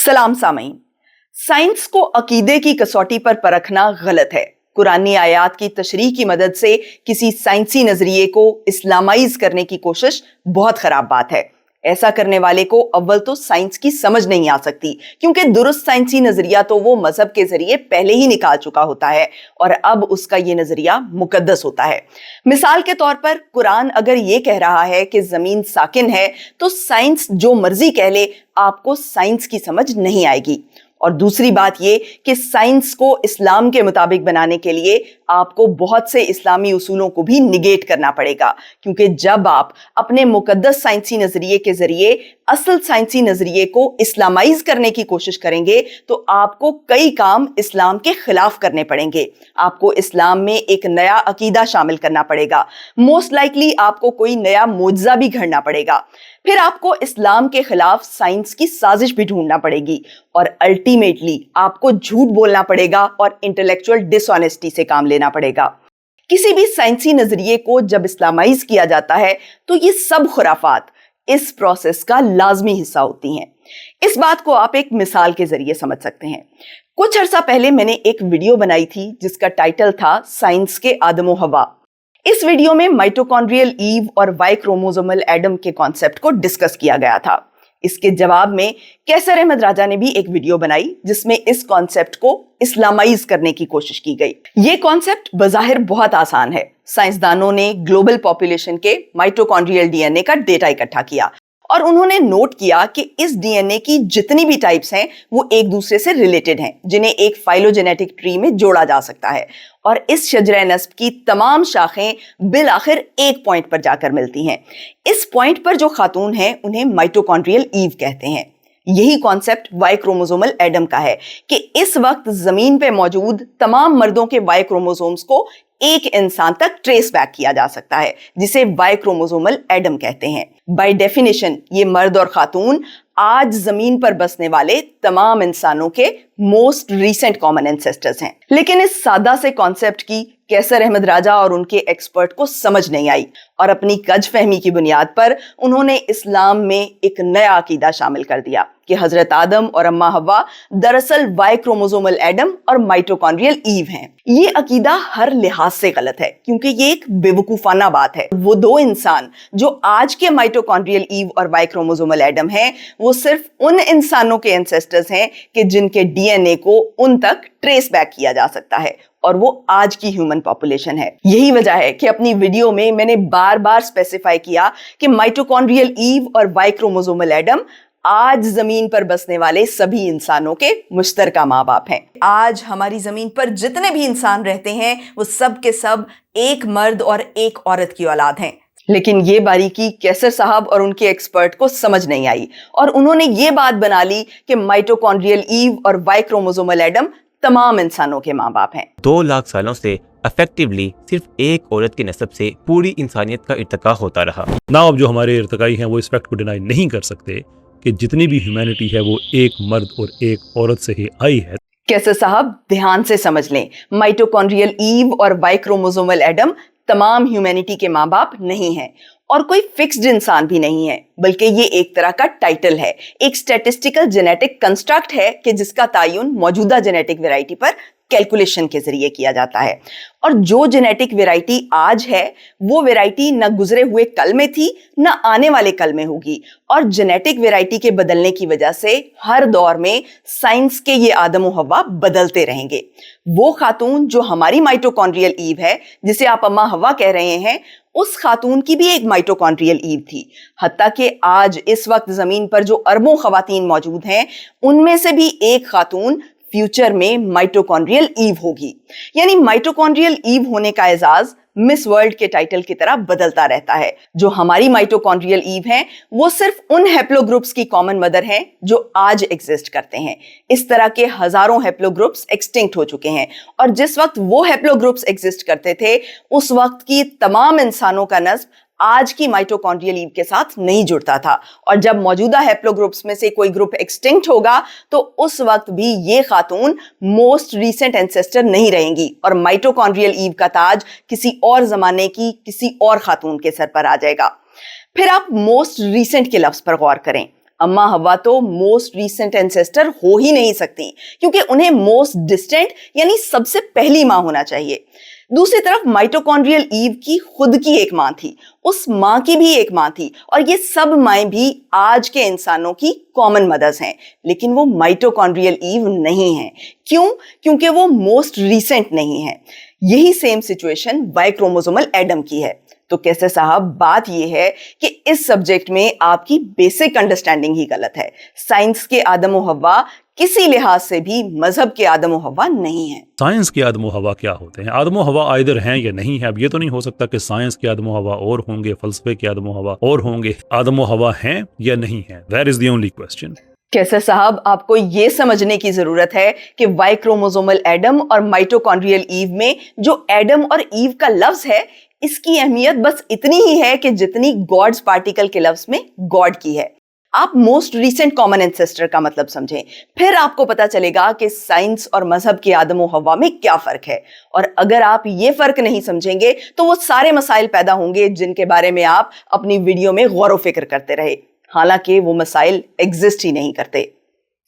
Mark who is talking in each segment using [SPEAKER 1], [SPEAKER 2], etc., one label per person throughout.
[SPEAKER 1] सलाम सामीन। साइंस को अकीदे की कसौटी पर परखना गलत है। कुरानी आयात की तशरीह की मदद से किसी साइंसी नजरिए को इस्लामाइज करने की कोशिश बहुत खराब बात है। ऐसा करने वाले को अव्वल तो साइंस की समझ नहीं आ सकती, क्योंकि दुरुस्त साइंसी नजरिया तो वो मजहब के जरिए पहले ही निकाल चुका होता है और अब उसका ये नजरिया मुकद्दस होता है। मिसाल के तौर पर कुरान अगर ये कह रहा है कि जमीन साकिन है, तो साइंस जो मर्जी कह ले, आपको साइंस की समझ नहीं आएगी। और दूसरी बात ये कि साइंस को इस्लाम के मुताबिक बनाने के लिए आपको बहुत से इस्लामी उसूलों को भी निगेट करना पड़ेगा, क्योंकि जब आप अपने मुकद्दस साइंसी नजरिए के जरिए असल साइंसी नजरिए को इस्लामाइज करने की कोशिश करेंगे तो आपको कई काम इस्लाम के खिलाफ करने पड़ेंगे। आपको इस्लाम में एक नया अकीदा शामिल करना पड़ेगा, मोस्ट लाइकली आपको कोई नया मोजज़ा भी घड़ना पड़ेगा, फिर आपको इस्लाम के खिलाफ साइंस की साजिश भी ढूंढना पड़ेगी और अल्टीमेटली आपको झूठ बोलना पड़ेगा और इंटेलेक्चुअल डिसऑनेस्टी से काम लेना पड़ेगा। किसी भी साइंसी नजरिए को जब इस्लामाइज किया जाता है तो ये सब खुराफात इस प्रोसेस का लाजमी हिस्सा होती हैं। इस बात को आप एक मिसाल के जरिए समझ सकते हैं। कुछ अर्सा पहले मैंने एक वीडियो बनाई थी जिसका टाइटल था साइंस के आदम व हवा। इस वीडियो में माइटोकॉन्ड्रियल ईव और वाई क्रोमोसोमल एडम के कॉन्सेप्ट को डिस्कस किया गया था। इसके जवाब में कैसर अहमद राजा ने भी एक वीडियो बनाई जिसमें इस कॉन्सेप्ट को इस्लामाइज करने की कोशिश की गई। ये कॉन्सेप्ट बज़ाहिर बहुत आसान है। साइंसदानों ने ग्लोबल पॉपुलेशन के माइटोकॉन्ड्रियल डीएनए का डेटा इकट्ठा किया और उन्होंने नोट किया कि इस डीएनए की जितनी भी टाइप्स हैं वो एक दूसरे से रिलेटेड हैं, जिन्हें एक फाइलोजेनेटिक ट्री में जोड़ा जा सकता है। और इस शजरे नस्ब की तमाम शाखें बिलाखिर एक पॉइंट पर जाकर मिलती हैं। इस पॉइंट पर जो खातून हैं उन्हें माइटोकॉन्ड्रियल ईव कहते हैं। यही कॉन्सेप्ट वाई क्रोमोसोमल एडम का है कि इस वक्त जमीन पे मौजूद तमाम मर्दों के वाई क्रोमोसोम्स को एक इंसान तक ट्रेस बैक किया जा सकता है, जिसे वाई क्रोमोसोमल एडम कहते हैं। बाय डेफिनेशन ये मर्द और खातून आज जमीन पर बसने वाले तमाम इंसानों के मोस्ट रीसेंट कॉमन एंसेस्टर्स हैं। लेकिन इस सादा से कॉन्सेप्ट की कैसर अहमद राजा और उनके एक्सपर्ट को समझ नहीं आई और अपनी कज फहमी की बुनियाद पर उन्होंने इस्लाम में एक नया अकीदा शामिल कर दिया कि हजरत आदम और अम्मा हवा दरअसल वाई क्रोमोसोमल एडम और माइटोकॉन्ड्रियल ईव हैं। ये अकीदा हर लिहाज से गलत है, क्योंकि ये एक बेवकूफाना बात है। वो दो इंसान जो आज के माइटोकॉन्ड्रियल ईव और वाई क्रोमोसोमल एडम हैं, वो सिर्फ उन इंसानों के एंसेस्टर्स हैं कि जिनके डीएनए को उन तक ट्रेस बैक किया जा सकता है, और वो आज की ह्यूमन पॉपुलेशन है। यही वजह है कि अपनी वीडियो में मैंने बार बार स्पेसिफाई किया कि माइटोकॉन्ड्रियल ईव और वाई क्रोमोसोमल एडम आज जमीन पर बसने वाले सभी इंसानों के मुश्तरका माँ बाप हैं। आज हमारी जमीन पर जितने भी इंसान रहते हैं वो सब के सब एक मर्द और एक औरत की औलाद हैं। लेकिन ये बारीकी कैसर साहब और उनके एक्सपर्ट को समझ नहीं आई और उन्होंने ये बात बना ली कि माइटोकॉन्ड्रियल ईव और वाई क्रोमोसोमल एडम तमाम इंसानों के माँ बाप हैं।
[SPEAKER 2] 2 लाख सालों से इफेक्टिवली सिर्फ एक औरत की नस्ब से पूरी इंसानियत का इर्तिका होता रहा।
[SPEAKER 3] ना अब जो हमारे इर्तिकाई हैं वो इस फैक्ट को डिनाई नहीं कर सकते कि जितनी भी ह्यूमैनिटी है वो एक मर्द और एक औरत से ही आई है।
[SPEAKER 1] कैसर साहब ध्यान से समझ लें, माइटोकॉन्ड्रियल ईव और वाई क्रोमोसोमल एडम तमाम ह्यूमैनिटी के माँ बाप नहीं हैं और कोई फिक्स्ड इंसान भी नहीं है, बल्कि ये एक तरह का टाइटल है, एक स्टैटिस्टिकल जेनेटिक कंस्ट्रक्ट है कि जिसका तायुन मौजूदा जेनेटिक वैरायटी पर कैलकुलेशन के जरिए किया जाता है। और जो जेनेटिक वैरायटी आज है वो वैरायटी न गुजरे हुए कल में थी न आने वाले कल में होगी, और जेनेटिक वैरायटी के बदलने की वजह से हर दौर में साइंस के ये आदम व हवा बदलते रहेंगे। वो खातून जो हमारी माइटोकॉन्ड्रियल ईव है, जिसे आप अम्मा हवा कह रहे हैं, उस खातून की भी एक माइटोकॉन्ड्रियल ईव थी। हत्ता कि आज इस वक्त जमीन पर जो अरबों खवातीन मौजूद हैं उनमें से भी एक खातून फ्यूचर में माइटोकॉन्ड्रियल ईव होगी। यानी माइटोकॉन्ड्रियल ईव होने का एजाज मिस वर्ल्ड के टाइटल की तरह बदलता रहता है। जो हमारी माइटोकॉन्ड्रियल ईव हैं वो सिर्फ उन हैप्लोग्रुप्स की कॉमन मदर हैं जो आज एग्जिस्ट करते हैं। इस तरह के हजारों हैप्लोग्रुप्स एक्सटिंक्ट हो चुके हैं और जिस वक्त वो हैप्लोग्रुप्स एग्जिस्ट करते थे उस वक्त की तमाम इंसानों का नस्ब आज की माइटोकॉन्ड्रियल ईव के साथ नहीं जुड़ता था, और जब मौजूदा हैप्लोग्रुप्स में से कोई ग्रुप एक्सटिंक्ट होगा तो उस वक्त भी ये खातून मोस्ट रीसेंट एंसेस्टर नहीं रहेंगी और माइटोकॉन्ड्रियल ईव का ताज किसी और जमाने की किसी और खातून के सर पर आ जाएगा। फिर आप मोस्ट रीसेंट के लफ्ज पर गौर करें। अम्मा हवा तो मोस्ट रीसेंट एंसेस्टर हो ही नहीं सकती, क्योंकि उन्हें मोस्ट डिस्टेंट यानी सबसे पहली माँ होना चाहिए। दूसरी तरफ माइटोकॉन्ड्रियल ईव की खुद की एक माँ थी, उस माँ की भी एक माँ थी, और ये सब माएँ भी आज के इंसानों की कॉमन मदर्स हैं, लेकिन वो माइटोकॉन्ड्रियल ईव नहीं है। क्यों? क्योंकि वो मोस्ट रीसेंट नहीं है। यही same situation Y chromosomal Adam की है। तो कैसे साहब, बात ये है कि इस सब्जेक्ट में आपकी बेसिक अंडरस्टैंडिंग ही गलत है। साइंस के आदम व हव्वा किसी लिहाज से भी मजहब के आदम व हव्वा नहीं है।
[SPEAKER 3] साइंस के आदम व हवा क्या होते हैं? आदम व हवा आइदर हैं या नहीं है। अब ये तो नहीं हो सकता कि साइंस के आदम व हवा और होंगे, फलसफे के आदम व हवा और होंगे। आदम व हवा हैं या नहीं है, that is the only question.
[SPEAKER 1] कैसे साहब, आपको ये समझने की जरूरत है कि वाई क्रोमोसोमल एडम और माइटोकॉन्ड्रियल ईव में जो एडम और ईव का लफ्ज है, इसकी अहमियत बस इतनी ही है कि जितनी गॉड्स पार्टिकल के लफ्ज में गॉड की है। आप मोस्ट रीसेंट कॉमन एंसेस्टर का मतलब समझें, फिर आपको पता चलेगा कि साइंस और मजहब के आदम व हवा में क्या फर्क है। और अगर आप ये फर्क नहीं समझेंगे तो वो सारे मसाइल पैदा होंगे जिनके बारे में आप अपनी वीडियो में गौर व फिक्र करते रहे, हालांकि वो मसाइल एग्जिस्ट ही नहीं करते।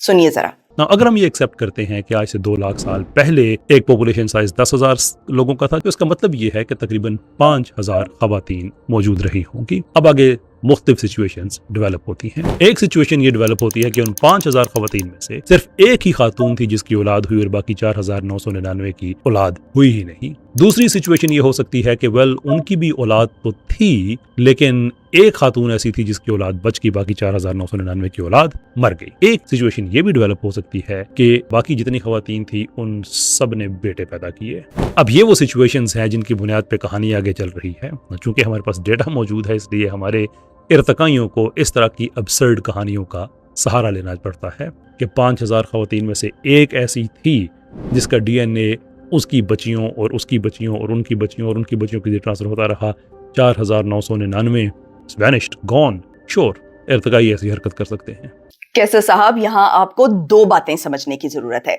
[SPEAKER 1] सुनिए जरा।
[SPEAKER 3] अगर हम ये एक्सेप्ट करते हैं कि आज से 2 लाख साल पहले एक पॉपुलेशन साइज 10,000 लोगों का था, तो इसका मतलब ये है कि तकरीबन 5,000 खवातीन मौजूद रही होंगी। अब आगे मुख्तलिफ सिचुएशंस डेवलप होती हैं। एक सिचुएशन ये डेवलप होती है कि उन 5,000 खवातीन में से सिर्फ एक ही खातून थी जिसकी औलाद हुई और बाकी 4,999 की औलाद हुई ही नहीं। दूसरी सिचुएशन ये हो सकती है कि उनकी भी औलाद तो थी, लेकिन एक खातून ऐसी थी जिसकी औलाद बच गई, बाकी 4,999 की औलाद मर गई। एक सिचुएशन ये भी डेवलप हो सकती है कि बाकी जितनी खवातीन थी उन सब ने बेटे पैदा किए। अब ये वो सिचुएशंस हैं जिनकी बुनियाद पे कहानी आगे चल रही है। चूंकि हमारे पास डेटा मौजूद है, इसलिए हमारे इर्तकाइयों को इस तरह की अब्सर्ड कहानियों का सहारा लेना पड़ता है कि 5,000 खवातीन में से एक ऐसी थी जिसका DNA उसकी बच्चियों और उसकी बच्चियों और उनकी बच्चियों और उनकी बच्चियों के लिए ट्रांसफर होता रहा। 4,999 वैनिश्ड, गॉन। श्योर, इर्तकाई ऐसी हरकत कर सकते हैं।
[SPEAKER 1] कैसे साहब, यहाँ आपको 2 बातें समझने की जरूरत है।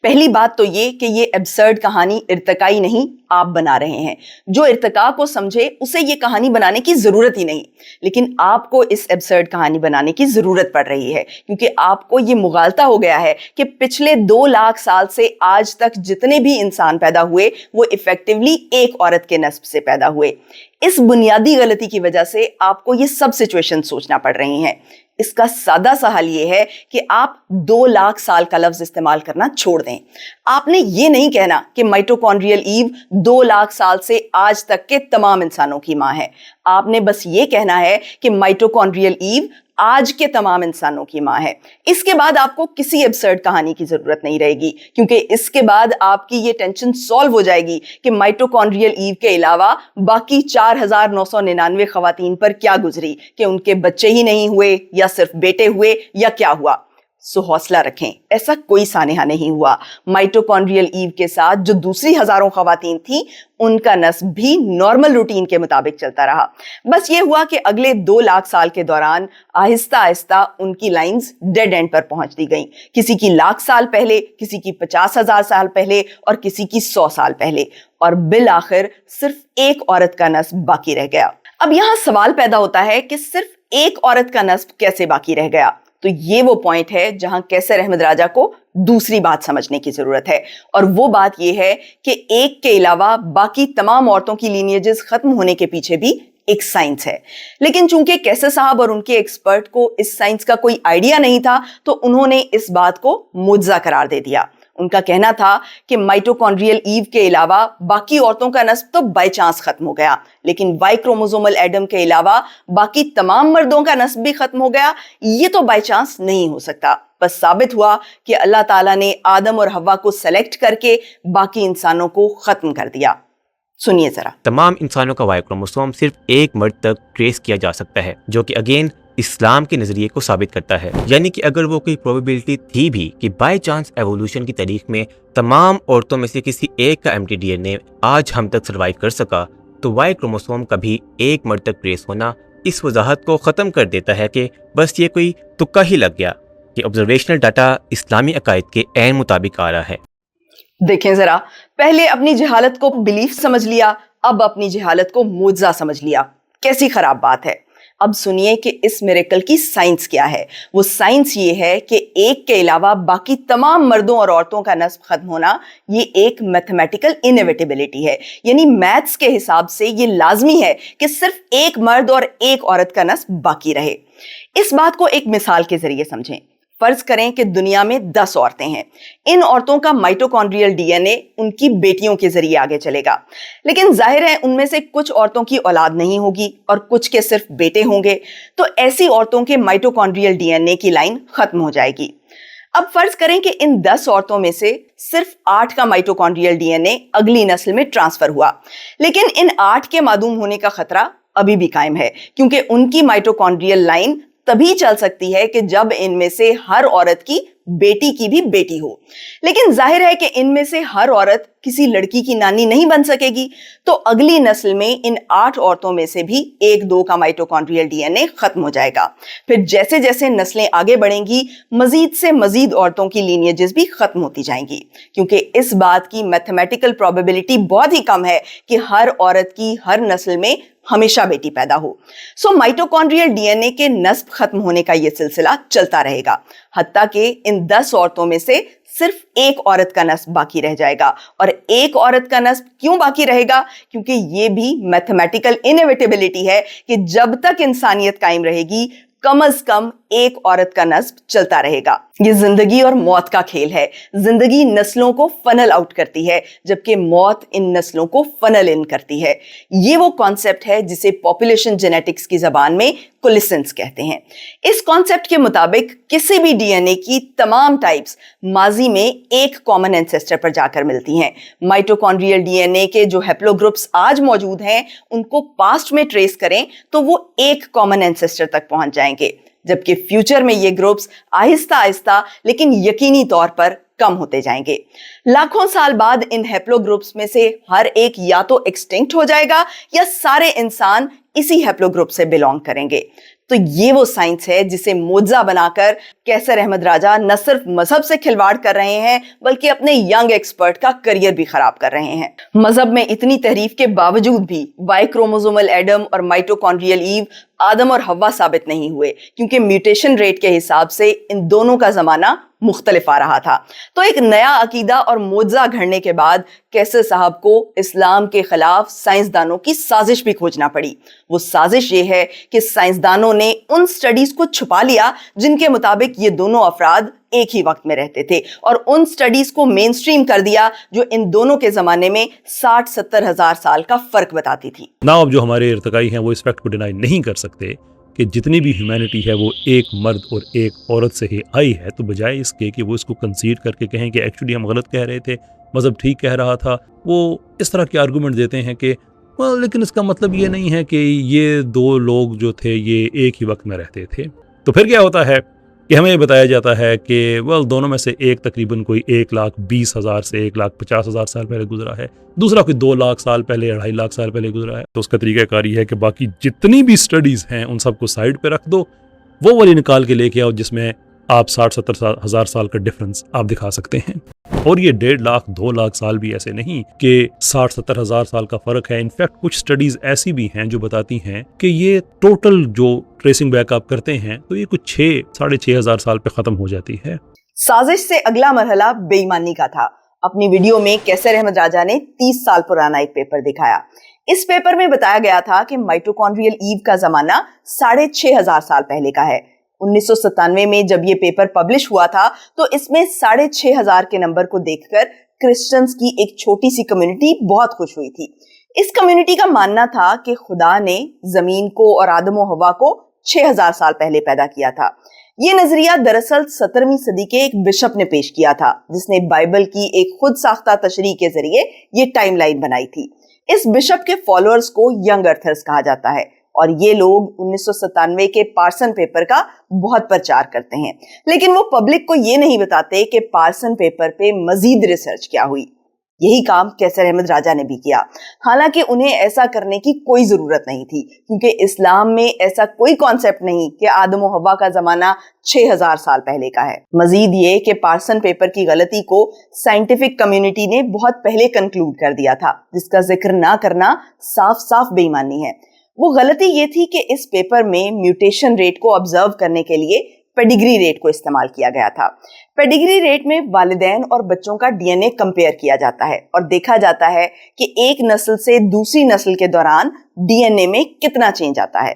[SPEAKER 1] पहली बात तो ये कि ये एब्सर्ड कहानी इर्तकाई नहीं, आप बना रहे हैं। जो इर्तका को समझे उसे ये कहानी बनाने की जरूरत ही नहीं, लेकिन आपको इस एब्सर्ड कहानी बनाने की जरूरत पड़ रही है, क्योंकि आपको ये मुगालता हो गया है कि पिछले 2 लाख साल से आज तक जितने भी इंसान पैदा हुए वो इफेक्टिवली एक औरत के नस्ब से पैदा हुए। इस बुनियादी गलती की वजह से आपको ये सब सिचुएशन सोचना पड़ रही हैं। इसका सादा सा हल ये है कि आप 2 लाख साल का लफ्ज इस्तेमाल करना छोड़ दें। आपने ये नहीं कहना कि माइटोकॉन्ड्रियल ईव 2 लाख साल से आज तक के तमाम इंसानों की मां है। आपने बस ये कहना है कि माइटोकॉन्ड्रियल ईव आज के तमाम इंसानों की मां है। इसके बाद आपको किसी एब्सर्ड कहानी की जरूरत नहीं रहेगी, क्योंकि इसके बाद आपकी ये टेंशन सॉल्व हो जाएगी कि माइटोकॉन्ड्रियल ईव के अलावा बाकी 4,999 खवातीन पर क्या गुजरी, कि उनके बच्चे ही नहीं हुए या सिर्फ बेटे हुए या क्या हुआ। सो हौसला रखें, ऐसा कोई सानेहा नहीं हुआ। माइटोकॉन्ड्रियल ईव के साथ जो दूसरी हजारों खवातीन थी उनका नस्ब भी नॉर्मल रूटीन के मुताबिक चलता रहा। बस ये हुआ कि अगले 2 लाख साल के दौरान आहिस्ता आहिस्ता उनकी लाइंस डेड एंड पर पहुंच दी गईं। किसी की 1,00,000 साल पहले, किसी की 50,000 साल पहले और किसी की 100 साल पहले, और बिल आखिर सिर्फ एक औरत का नस्ब बाकी रह गया। अब यहां सवाल पैदा होता है कि सिर्फ एक औरत का नस्ब कैसे बाकी रह गया। तो ये वो पॉइंट है जहां कैसर अहमद राजा को दूसरी बात समझने की जरूरत है, और वो बात ये है कि एक के अलावा बाकी तमाम औरतों की लीनिएजेस खत्म होने के पीछे भी एक साइंस है। लेकिन चूंकि कैसर साहब और उनके एक्सपर्ट को इस साइंस का कोई आइडिया नहीं था, तो उन्होंने इस बात को मुअज्जा करार दे दिया। उनका कहना था कि माइटोकॉन्ड्रियल ईव के अलावा बाकी औरतों का नस्ब तो बाय चांस खत्म हो गया, लेकिन वाई क्रोमोसोमल एडम के अलावा बाकी तमाम मर्दों का नस्ब भी खत्म हो गया। ये तो बाय चांस नहीं हो सकता। बस साबित हुआ कि अल्लाह ताला ने आदम और हव्वा को सेलेक्ट करके बाकी इंसानों को खत्म कर दिया। सुनिए जरा।
[SPEAKER 2] तमाम इंसानों का वाई क्रोमोसोम सिर्फ एक मर्द तक ट्रेस किया जा सकता है, जो कि अगेन इस्लाम के नज़रिए को साबित करता है। यानी कि अगर वो कोई प्रोबेबिलिटी थी भी कि बाय चांस एवोल्यूशन की तारीख में तमाम औरतों में से किसी एक का एम्प्टी DNA आज हम तक सर्वाइव कर सका, तो वाई क्रोमोसोम का भी एक मर्द तक ट्रेस होना इस वजाहत को ख़त्म कर देता है कि बस ये कोई तुक्का ही लग गया, कि ऑब्जर्वेशनल डाटा इस्लामी अकायद के ऐन मुताबिक आ रहा है।
[SPEAKER 1] देखें जरा, पहले अपनी जहालत को बिलीफ समझ लिया, अब अपनी जहालत को मुअज्जा समझ लिया। कैसी खराब बात है। اب سنیے کہ اس میریکل کی سائنس کیا ہے۔ وہ سائنس یہ ہے کہ ایک کے علاوہ باقی تمام مردوں اور عورتوں کا نسب ختم ہونا یہ ایک میتھمیٹیکل انیویٹیبلٹی ہے، یعنی میتھس کے حساب سے یہ لازمی ہے کہ صرف ایک مرد اور ایک عورت کا نسب باقی رہے۔ اس بات کو ایک مثال کے ذریعے سمجھیں۔ فرض کریں کہ دنیا میں 10 عورتیں ہیں۔ ان عورتوں کا مائٹوکونڈریل ڈی این اے ان کی بیٹیوں کے ذریعے آگے چلے گا، لیکن ظاہر ہے ان میں سے کچھ عورتوں کی اولاد نہیں ہوگی اور کچھ کے صرف بیٹے ہوں گے، تو ایسی عورتوں کے مائٹوکونڈریل ڈی این اے کی لائن ختم ہو جائے گی۔ اب فرض کریں کہ ان 10 عورتوں میں سے صرف 8 کا مائٹوکونڈریل ڈی این اے اگلی نسل میں ٹرانسفر ہوا، لیکن ان 8 کے معدوم ہونے کا خطرہ ابھی بھی قائم ہے، کیونکہ ان کی مائٹوکونڈریل لائن تبھی چل سکتی ہے کہ جب ان میں سے ہر عورت کی بیٹی کی بھی بیٹی ہو، لیکن ظاہر ہے کہ ان میں سے ہر عورت کسی لڑکی کی نانی نہیں بن سکے گی، تو اگلی نسل میں ان 8 عورتوں میں سے بھی 1-2 کا مائٹوکونڈریل ڈی این اے ختم ہو جائے گا۔ پھر جیسے جیسے نسلیں آگے بڑھیں گی، مزید سے مزید عورتوں کی لینیجز بھی ختم ہوتی جائیں گی، کیونکہ اس بات کی میتھمیٹیکل پروبیبلٹی بہت ہی کم ہے کہ ہر عورت کی ہر نسل میں ہمیشہ بیٹی پیدا ہو۔ سو مائٹوکونڈریل ڈی این اے کے نسب ختم ہونے کا یہ سلسلہ چلتا رہے گا، حتیٰ کہ ان 10 عورتوں میں سے صرف ایک عورت کا نسب باقی رہ جائے گا۔ اور ایک عورت کا نسب کیوں باقی رہے گا؟ کیونکہ یہ بھی میتھمیٹیکل انیویٹیبلٹی ہے کہ جب تک انسانیت قائم رہے گی کم از کم ایک عورت کا نسب چلتا رہے گا۔ یہ زندگی اور موت کا کھیل ہے۔ زندگی نسلوں کو فنل آؤٹ کرتی ہے، جبکہ موت ان نسلوں کو فنل ان کرتی ہے۔ یہ وہ کانسیپٹ ہے جسے پاپولیشن جینیٹکس کی زبان میں کولسنس کہتے ہیں۔ اس کانسیپٹ کے مطابق کسی بھی ڈی این اے کی تمام ٹائپس ماضی میں ایک کامن اینسیسٹر پر جا کر ملتی ہیں۔ مائٹوکونڈریل ڈی این اے کے جو ہیپلو گروپس آج موجود ہیں ان کو پاسٹ میں ٹریس کریں تو وہ ایک کامن اینسیسٹر تک پہنچ جائیں گے، جبکہ فیوچر میں یہ گروپس آہستہ آہستہ لیکن یقینی طور پر کم ہوتے جائیں گے۔ لاکھوں سال بعد ان ہیپلو گروپس میں سے ہر ایک یا تو ایکسٹنکٹ ہو جائے گا یا سارے انسان اسی ہیپلو گروپ سے بلونگ کریں گے۔ تو یہ وہ سائنس ہے جسے معجزہ بنا کر کیسر احمد راجہ نہ صرف مذہب سے کھلواڑ کر رہے ہیں بلکہ اپنے ینگ ایکسپرٹ کا کریئر بھی خراب کر رہے ہیں۔ مذہب میں اتنی تحریف کے باوجود بھی وائی کروموزومل ایڈم اور مائٹوکونڈریل ایو آدم اور حوا ثابت نہیں ہوئے، کیونکہ میوٹیشن ریٹ کے حساب سے ان دونوں کا زمانہ مختلف آ رہا تھا۔ تو ایک نیا عقیدہ اور معجزہ گھڑنے کے بعد کیسر صاحب کو اسلام کے خلاف سائنسدانوں کی سازش بھی کھوجنا پڑی۔ وہ سازش یہ ہے کہ سائنسدانوں نے ان سٹڈیز کو چھپا لیا جن کے مطابق یہ دونوں افراد ایک ہی وقت میں رہتے تھے، اور ان سٹڈیز کو مین سٹریم کر دیا جو ان دونوں کے زمانے میں 60-70 ہزار سال کا فرق بتاتی تھی۔
[SPEAKER 3] اب جو ہمارے ارتقائی ہیں وہ اس فیکٹ کو ڈینائی نہیں کر سکتے کہ جتنی بھی ہیومینٹی ہے وہ ایک مرد اور ایک عورت سے ہی آئی ہے، تو بجائے اس کے کہ وہ اس کو کنسیڈ کر کے کہیں کہ ایکچولی ہم غلط کہہ رہے تھے، مذہب ٹھیک کہہ رہا تھا، وہ اس طرح کے آرگومنٹ دیتے ہیں کہ لیکن اس کا مطلب یہ نہیں ہے کہ یہ 2 لوگ جو تھے یہ ایک ہی وقت میں رہتے تھے۔ تو پھر کیا ہوتا ہے کہ ہمیں یہ بتایا جاتا ہے کہ دونوں میں سے ایک تقریباً کوئی 1,20,000 سے 1,50,000 سال پہلے گزرا ہے، دوسرا کوئی 2 لاکھ سال پہلے 2.5 لاکھ سال پہلے گزرا ہے۔ تو اس کا طریقہ کار یہ ہے کہ باقی جتنی بھی سٹڈیز ہیں ان سب کو سائڈ پہ رکھ دو، وہ والی نکال کے لے کے آؤ جس میں آپ 60-70 ہزار سال کا ڈفرنس آپ دکھا سکتے ہیں۔ اور یہ 1.5 لاکھ 2 لاکھ سال بھی ایسے نہیں کہ 60-70 ہزار سال کا فرق ہے۔ انفیکٹ کچھ سٹڈیز ایسی بھی ہیں جو بتاتی ہیں کہ یہ ٹوٹل جو ٹریسنگ بیک آپ کرتے ہیں تو یہ کچھ 6-6.5 ہزار سال پہ ختم ہو جاتی ہے۔
[SPEAKER 1] سازش سے اگلا مرحلہ بے ایمانی کا تھا۔ اپنی ویڈیو میں کیسر احمد راجہ نے 30 سال پرانا ایک پیپر دکھایا۔ اس پیپر میں بتایا گیا تھا کہ مائٹوکونڈریل ایو کا زمانہ 6,500 سال پہلے کا ہے۔ 1997 میں جب یہ پیپر پبلش ہوا تھا تو اس میں 6,500 کے نمبر کو دیکھ کر کرسچنز کی ایک چھوٹی سی کمیونٹی بہت خوش ہوئی تھی۔ اس کمیونٹی کا ماننا تھا کہ خدا نے زمین کو اور آدم و حوا کو 6,000 سال پہلے پیدا کیا تھا۔ یہ نظریہ دراصل 17ویں صدی کے ایک بشپ نے پیش کیا تھا جس نے بائبل کی ایک خود ساختہ تشریح کے ذریعے یہ ٹائم لائن بنائی تھی۔ اس بشپ کے فالوورز کو ینگ ارتھرز کہا جاتا ہے، اور یہ لوگ 1997 کے پارسن پیپر کا بہت پرچار کرتے ہیں، لیکن وہ پبلک کو یہ نہیں بتاتے کہ پارسن پیپر پہ مزید ریسرچ کیا ہوئی۔ یہی کام کیسر احمد راجہ نے بھی کیا، حالانکہ انہیں ایسا کرنے کی کوئی ضرورت نہیں تھی، کیونکہ اسلام میں ایسا کوئی کانسیپٹ نہیں کہ آدم و حوا کا زمانہ 6,000 سال پہلے کا ہے۔ مزید یہ کہ پارسن پیپر کی غلطی کو سائنٹیفک کمیونٹی نے بہت پہلے کنکلوڈ کر دیا تھا، جس کا ذکر نہ کرنا صاف صاف بے ایمانی ہے۔ वो गलती ये थी कि इस पेपर में म्यूटेशन रेट को ऑब्जर्व करने के लिए पेडिग्री रेट को इस्तेमाल किया गया था। पेडिग्री रेट में वालिदैन और बच्चों का डीएनए कंपेयर किया जाता है और देखा जाता है कि एक नस्ल से दूसरी नस्ल के दौरान डीएनए में कितना चेंज आता है।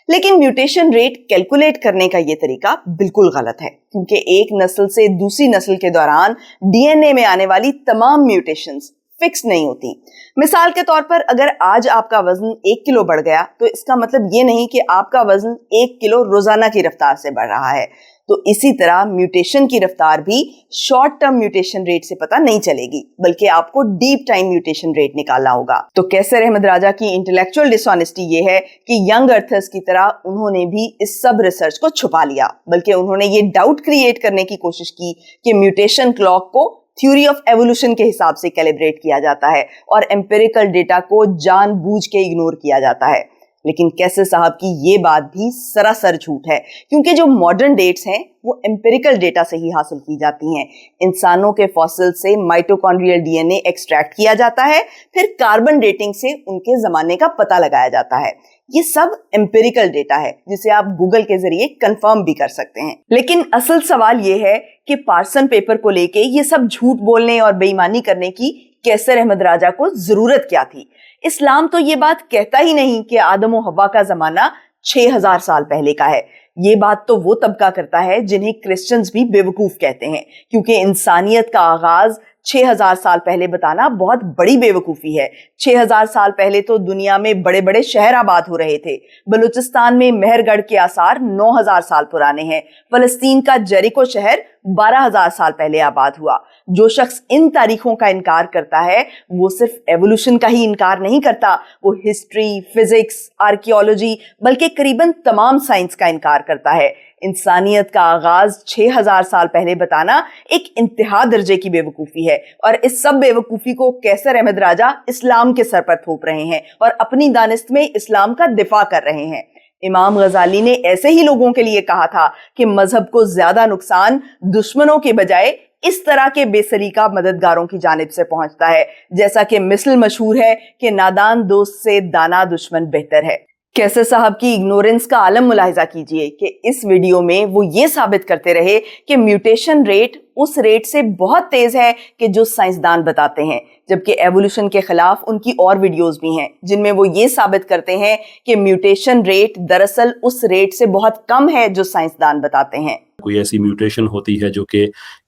[SPEAKER 1] लेकिन म्यूटेशन रेट कैलकुलेट करने का ये तरीका बिल्कुल गलत है, क्योंकि एक नस्ल से दूसरी नस्ल के दौरान डीएनए में आने वाली तमाम म्यूटेशंस फिक्स नहीं होती। मिसाल के तौर पर अगर आज आपका वजन 1 किलो बढ़ गया तो इसका मतलब ये नहीं कि आपका वजन 1 किलो रोजाना की रफ्तार से बढ़ रहा है। तो इसी तरह म्यूटेशन की रफ्तार भी शॉर्ट टर्म म्यूटेशन रेट से पता नहीं चलेगी, बल्कि आपको डीप टाइम म्यूटेशन रेट निकालना होगा। तो कैसर अहमद राजा की इंटेलेक्चुअल डिसऑनेस्टी ये है कि यंग अर्थर्स की तरह उन्होंने भी इस सब रिसर्च को छुपा लिया, बल्कि उन्होंने ये डाउट क्रिएट करने की कोशिश की कि म्यूटेशन क्लॉक को थ्योरी ऑफ एवोल्यूशन के हिसाब से कैलिब्रेट किया जाता है और एम्पिरिकल डेटा को जानबूझ के इग्नोर किया जाता है। लेकिन कैसर साहब की ये बात भी सरासर झूठ है, क्योंकि जो मॉडर्न डेट्स हैं वो एम्पिरिकल डेटा से ही हासिल की जाती हैं। इंसानों के फॉसिल से माइटोकॉन्ड्रियल डीएनए एक्सट्रैक्ट किया जाता है, फिर कार्बन डेटिंग से उनके जमाने का पता लगाया जाता है। ये सब एम्पिरिकल डेटा है जिसे आप गूगल के जरिए कंफर्म भी कर सकते हैं। लेकिन असल सवाल ये है कि पार्सन पेपर को लेके ये सब झूठ बोलने और बेईमानी करने की कैसर अहमद राजा को जरूरत क्या थी। इस्लाम तो ये बात कहता ही नहीं कि आदम और हवा का जमाना 6000 साल पहले का है। ये बात तो वो तबका करता है जिन्हें क्रिश्चियंस भी बेवकूफ कहते हैं, क्योंकि इंसानियत का आगाज 6000 साल पहले बताना बहुत बड़ी बेवकूफी है। 6000 साल पहले तो दुनिया में बड़े बड़े शहर आबाद हो रहे थे। बलूचिस्तान में मेहरगढ़ के आसार 9000 साल पुराने हैं। फलस्तीन का जेरिको शहर 12000 साल पहले आबाद हुआ। जो शख्स इन तारीखों का इनकार करता है वो सिर्फ एवोल्यूशन का ही इनकार नहीं करता, वो हिस्ट्री, फिजिक्स, आर्कियोलॉजी बल्कि करीबन तमाम साइंस का इनकार करता है। इंसानियत का आगाज 6000 साल पहले बताना एक इंतहा दर्जे की बेवकूफी है, और इस सब बेवकूफी को कैसर अहमद राजा इस्लाम के सर पर थोप रहे हैं और अपनी दानिस्त में इस्लाम का दिफा कर रहे हैं। इमाम गजाली ने ऐसे ही लोगों के लिए कहा था कि मजहब को ज्यादा नुकसान दुश्मनों के बजाय इस तरह के बेसलीका मददगारों की जानिब से पहुंचता है, जैसा कि मिसल मशहूर है कि नादान दोस्त से दाना दुश्मन बेहतर है। कैसर साहब की इग्नोरेंस का आलम मुलाहिजा कीजिए कि इस वीडियो में वो ये साबित करते रहे कि म्यूटेशन रेट उस रेट से बहुत तेज है कि जो साइंसदान बताते हैं, जबकि एवोल्यूशन के खिलाफ उनकी और वीडियोस भी हैं जिनमें वो ये साबित करते हैं कि म्यूटेशन रेट दरअसल उस रेट से बहुत कम है जो साइंसदान बताते हैं।
[SPEAKER 3] कोई ऐसी म्यूटेशन होती है जो कि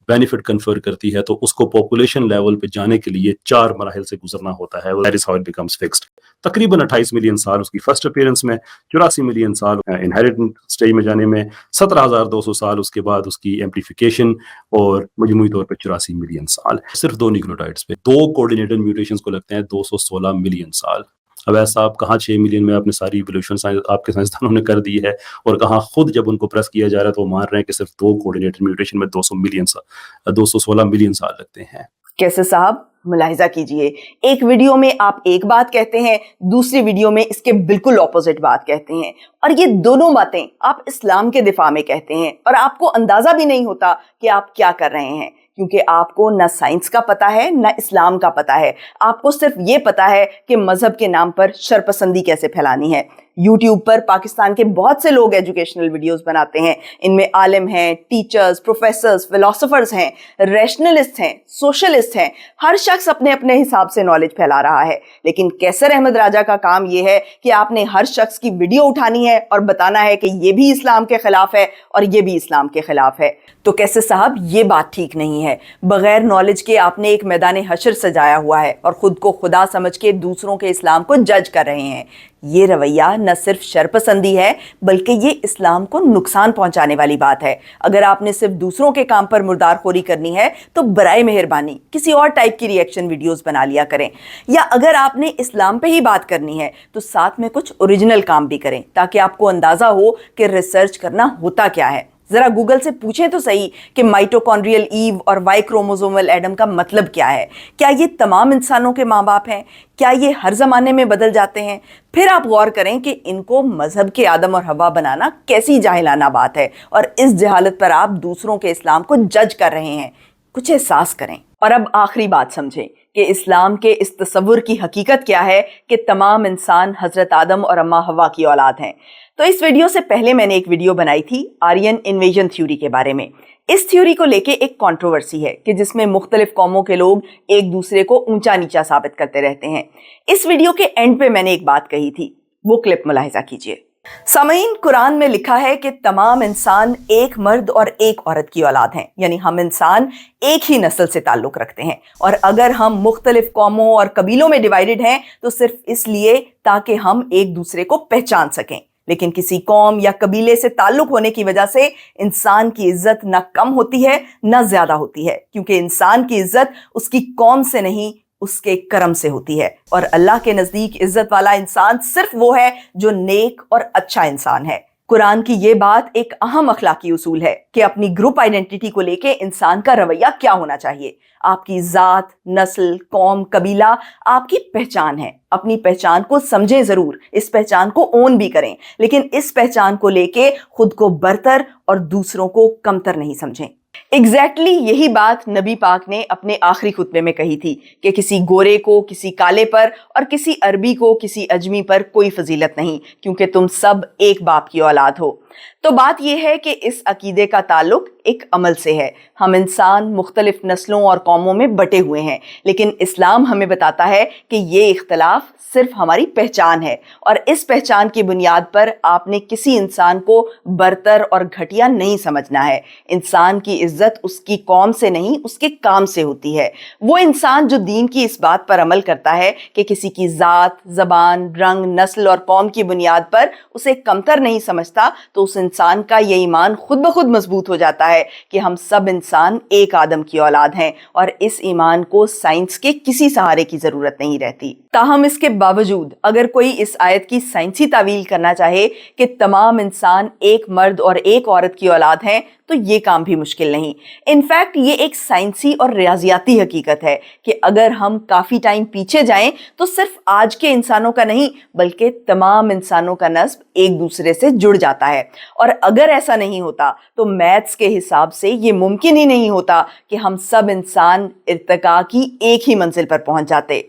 [SPEAKER 3] बेनिफिट कन्फर करती है तो उसको पॉपुलेशन लेवल पे जाने के लिए 4 मराहिल से गुजरना होता है। That is how it becomes fixed. तकरीबन 28 मिलियन साल उसकी फर्स्ट अपीयरेंस में, 84 मिलियन साल इनहेरिटेंट स्टेज में जाने में, 17,200 साल उसके बाद उसकी एम्प्लीफिकेशन, और मजमूई तौर पे 84 मिलियन साल सिर्फ 2 न्यूक्लियोटाइड्स पे। 2 कोऑर्डिनेटेड म्यूटेशंस को लगते हैं 216 मिलियन साल। अब ऐसा आप कहाँ 6 मिलियन में आपने सारी इवोल्यूशन आपके साइंसदानों ने कर दी है, और कहाँ खुद जब उनको प्रेस किया जा रहा है तो वो मान रहे हैं कि सिर्फ 2 कोऑर्डिनेटेड म्यूटेशन में 216 मिलियन साल लगते हैं।
[SPEAKER 1] कैसर साहब मुलाहिजा कीजिए, एक वीडियो में आप एक बात कहते हैं, दूसरी वीडियो में इसके बिल्कुल ऑपोजिट बात कहते हैं, और ये दोनों बातें आप इस्लाम के दिफा में कहते हैं, और आपको अंदाजा भी नहीं होता कि आप क्या कर रहे हैं, क्योंकि आपको न साइंस का पता है न इस्लाम का पता है। आपको सिर्फ ये पता है कि मजहब के नाम पर शरपसंदी कैसे फैलानी है। YouTube पर पाकिस्तान के बहुत से लोग एजुकेशनल वीडियोस बनाते हैं। इनमें आलिम हैं, टीचर्स, प्रोफेसर्स, फिलोसोफर्स हैं, रैशनलिस्ट हैं, सोशलिस्ट हैं। हर शख्स अपने अपने हिसाब से नॉलेज फैला रहा है, लेकिन कैसर अहमद राजा का काम यह है कि आपने हर शख्स की वीडियो उठानी है और बताना है कि ये भी इस्लाम के खिलाफ है और ये भी इस्लाम के खिलाफ है। तो कैसर साहब ये बात ठीक नहीं है। बगैर नॉलेज के आपने एक मैदान हशर सजाया हुआ है और खुद को खुदा समझ के दूसरों के इस्लाम को जज कर रहे हैं। ये रवैया न सिर्फ शरपसंदी है बल्कि ये इस्लाम को नुकसान पहुंचाने वाली बात है। अगर आपने सिर्फ दूसरों के काम पर मुर्दारखोरी करनी है तो बराए मेहरबानी किसी और टाइप की रिएक्शन वीडियोस बना लिया करें, या अगर आपने इस्लाम पे ही बात करनी है तो साथ में कुछ ओरिजिनल काम भी करें, ताकि आपको अंदाजा हो कि रिसर्च करना होता क्या है। जरा गूगल से पूछें तो सही कि माइटोकॉन्ड्रियल ईव और वाई क्रोमोसोमल एडम का मतलब क्या है। क्या ये तमाम इंसानों के माँ बाप हैं? क्या ये हर जमाने में बदल जाते हैं? फिर आप गौर करें कि इनको मजहब के आदम और हवा बनाना कैसी जाहिलाना बात है, और इस जहालत पर आप दूसरों के इस्लाम को जज कर रहे हैं। कुछ एहसास करें। और अब आखिरी बात समझें कि इस्लाम के इस तसव्वुर की हकीकत क्या है कि तमाम इंसान हजरत आदम और अम्मा हवा की औलाद हैं। तो इस वीडियो से पहले मैंने एक वीडियो बनाई थी आर्यन इन्वेजन थ्योरी के बारे में। इस थ्योरी को लेके एक कंट्रोवर्सी है कि जिसमें मुख्तलिफ कौमों के लोग एक दूसरे को ऊंचा नीचा साबित करते रहते हैं। इस वीडियो के एंड पे मैंने एक बात कही थी, वो क्लिप मुलाहिजा कीजिए। सामीन, कुरान में लिखा है कि तमाम इंसान एक मर्द और एक औरत की औलाद हैं, यानी हम इंसान एक ही नस्ल से ताल्लुक रखते हैं। और अगर हम मुख्तलिफ कौमों और कबीलों में डिवाइडेड हैं तो सिर्फ इसलिए ताकि हम एक दूसरे को पहचान सकें। लेकिन किसी कौम या कबीले से ताल्लुक होने की वजह से इंसान की इज्जत न कम होती है न ज्यादा होती है, क्योंकि इंसान की इज्जत उसकी कौम से नहीं उसके कर्म से होती है। और अल्लाह के नजदीक इज्जत वाला इंसान सिर्फ वो है जो नेक और अच्छा इंसान है। कुरान की ये बात एक अहम अखलाकी उसूल है कि अपनी ग्रुप आइडेंटिटी को लेके इंसान का रवैया क्या होना चाहिए। आपकी जात, नस्ल, कौम, कबीला आपकी पहचान है। अपनी पहचान को समझें जरूर, इस पहचान को ओन भी करें, लेकिन इस पहचान को लेके खुद को बरतर और दूसरों को कमतर नहीं समझें। एग्जैक्टली यही बात नबी पाक ने अपने आखिरी खुतबे में कही थी कि किसी गोरे को किसी काले पर और किसी अरबी को किसी अजमी पर कोई फजीलत नहीं, क्योंकि तुम सब एक बाप की औलाद हो। तो बात यह है कि इस अकीदे का ताल्लुक एक अमल से है। हम इंसान मुख्तलिफ नस्लों और कौमों में बटे हुए हैं, लेकिन इस्लाम हमें बताता है कि ये इख्तलाफ सिर्फ हमारी पहचान है और इस पहचान की बुनियाद पर आपने किसी इंसान को बरतर और घटिया नहीं समझना है। इंसान की इज्जत उसकी कौम से नहीं उसके काम से होती है। वो इंसान जो दीन की इस बात पर अमल करता है कि किसी की जात, जबान, रंग, नस्ल और कौम की बुनियाद पर उसे कमतर नहीं समझता, तो उस इंसान का ये ईमान खुद ब खुद मजबूत हो जाता है कि हम सब इंसान एक आदम की औलाद हैं और इस ईमान को साइंस के किसी सहारे की जरूरत नहीं रहती। ताहम इसके बावजूद अगर कोई इस आयत की साइंसी तावील करना चाहे कि तमाम इंसान एक मर्द और एक औरत की औलाद हैं, तो ये काम भी मुश्किल नहीं। इनफैक्ट ये एक साइंसी और रियाजियाती हकीकत है कि अगर हम काफी टाइम पीछे जाएं तो सिर्फ आज के इंसानों का नहीं बल्कि तमाम इंसानों का नस्ब एक दूसरे से जुड़ जाता है। और अगर ऐसा नहीं होता तो मैथ्स के हिसाब से ये मुमकिन ही नहीं होता कि हम सब इंसान इर्तिका की एक ही मंजिल पर पहुंच जाते।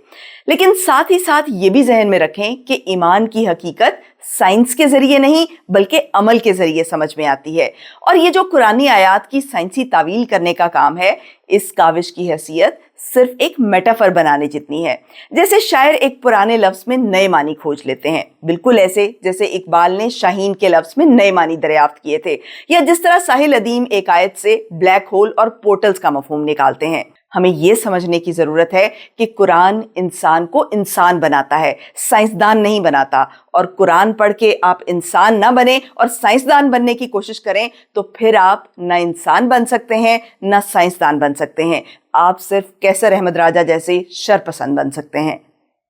[SPEAKER 1] लेकिन साथ ही साथ ये भी जहन में रखें कि ईमान की हकीकत साइंस के जरिए नहीं बल्कि अमल के जरिए समझ में आती है। और ये जो कुरानी आयात की साइंसी तावील करने का काम है, इस काविश की हैसियत सिर्फ एक मेटाफर बनाने जितनी है। जैसे शायर एक पुराने लफ्ज में नए मानी खोज लेते हैं, बिल्कुल ऐसे जैसे इकबाल ने शाहीन के लफ्ज में नए मानी दरियाफ्त किए थे, या जिस तरह साहिल अदीम एक आयत से ब्लैक होल और पोर्टल्स का मफहूम निकालते हैं। हमें ये समझने की जरूरत है कि कुरान इंसान को इंसान बनाता है, साइंसदान नहीं बनाता। और कुरान पढ़ के आप इंसान ना बने और साइंसदान बनने की कोशिश करें तो फिर आप ना इंसान बन सकते हैं ना साइंसदान बन सकते हैं। आप सिर्फ कैसर अहमद राजा जैसे शरपसंद बन सकते हैं।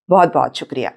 [SPEAKER 1] बहुत बहुत शुक्रिया।